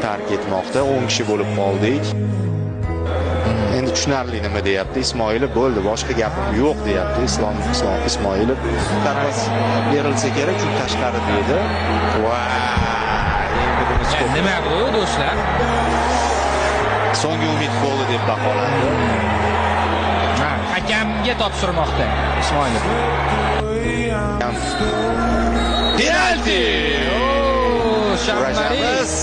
tark etmoqda. 10 kishi bo'lib qoldik. Endi tushunarli nima deyapti? Ismoilov bo'ldi, boshqa gapim yo'q deyapti. Ismoilov tarvaz berilsa kerak, chunki tashqari dedi. Nima bu do'stlar? So'nggi umid bo'ldi deb baholandi. Hakamga topshirmoqda Ismoilov. Penalti! Shammaris